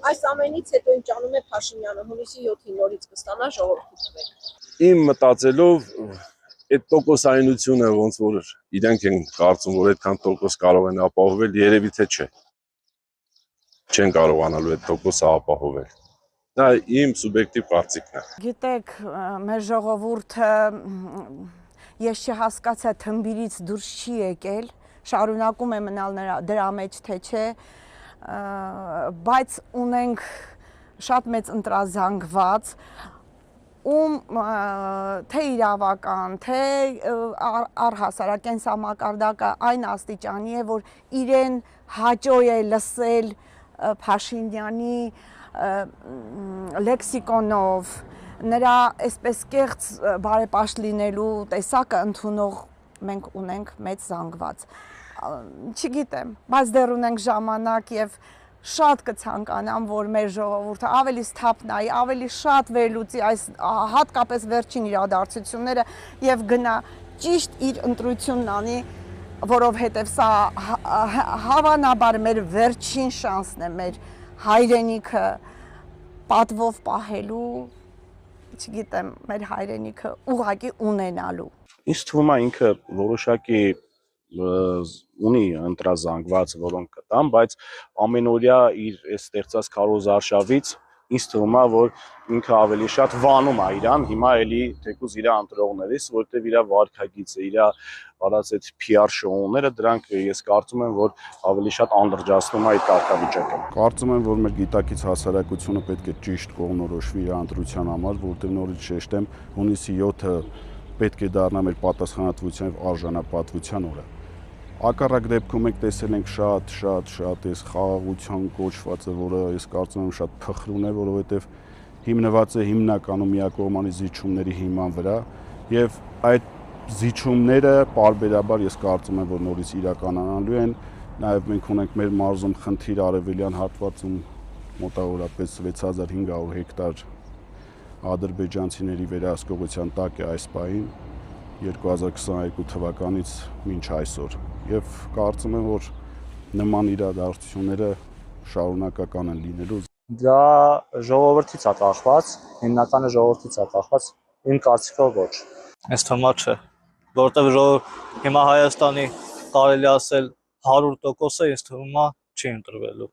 Այս ամենից հետո ինչ անում է Փաշինյանը, հունիսի 7-ին նորից կստանա ժողովրդի թվեր։ Իմ մտածելով այդ տոկոսայնությունը ոնց որ իրենք են կարծում, որ այդքան տոկոս կարող են ապահովել, երևի թե չէ։ Չեն կարողանալու այդ տոկոսը ապահովել։ Դա իմ սուբյեկտիվ կարծիքն է։ Գիտեք, մեր ժողովուրդը ես չհասկացա թմբիրից դուրս չի եկել, շարունակում է մնալ դրա մեջ թե չէ, բայց ունենք շատ մեծ ընտրազանգված, ում թե իրավական, թե առհասարակ կենսամակարդակը այն աստիճանի է, որ իրեն հաճո է լսել Փաշինյանի լեքսիկոնով, նրա այսպես կեղծ բարեպաշտ լինելու տեսակը ընդունող մենք ունենք մեծ զանգված։ Չգիտեմ, բայց դեռ ունենք ժամանակ եւ շատ կցանկանամ, որ մեր ժողովուրդը ավելի սթափ նայի, ավելի շատ վերլուծի այս հատկապես վերջին իրադարձությունները եւ գնա ճիշտ իր ընտրությունն անի, որովհետեւ սա հավանաբար մեր վերջին շանսն է, մեր հայրենիքը պատվով պահելու, չգիտեմ, մեր հայրենիքը ուղղակի ունենալու։ Ինձ թվում է ինքը որոշակի ունի ընտրազանգված, որոնք կտան, բայց ամենօրյա իր այս ստեղծած քարոզարշավից ինձ թվում է, որ ինքը ավելի շատ վանում է իրան, հիմա էլի թեկուզ իր ընտրողներից, որտեղ իր վարքագիծը, իր արած այդ PR շոուները, դրանք ես կարծում եմ, որ ավելի շատ անդրջացնում է այդ կարգավիճակը։ Կարծում եմ, որ մեր գիտակից հասարակությունը պետք է ճիշտ կողմնորոշվի իր ընտրության համար, որտեղ նորից շեշտեմ, հունիսի 7-ը պետք է դառնա մեր պատասխանատվության եւ արժանապատվության օրը։ Ակառակ դեպքում մենք տեսել ենք շատ այս խաղաղության կոչվածը, որը ես կարծում եմ շատ փխրուն է, որովհետեւ հիմնված է հիմնականում միակողմանի զիջումների հիման վրա եւ այդ զիջումները պարբերաբար ես կարծում եմ, որ նորից իրականանալու են, նաեւ մենք ունենք մեր մարզում խնդիր արևելյան հատվածում մոտավորապես 6500 հեկտար ադրբեջանցիների վերահսկողության տակ է այս պահին 2022 թվականից մինչ այսօր եւ կարծում եմ, որ նման իրադարձությունները շարունակական են լինելու։ Դա ժողովրդից է կախված, հիմնականը ժողովրդից է կախված, իմ կարծիքով ոչ։ Այս թվում չէ, որովհետև հիմա Հայաստանի կարելի ասել 100%-ը ինձ թվում է չի ընտրվելու։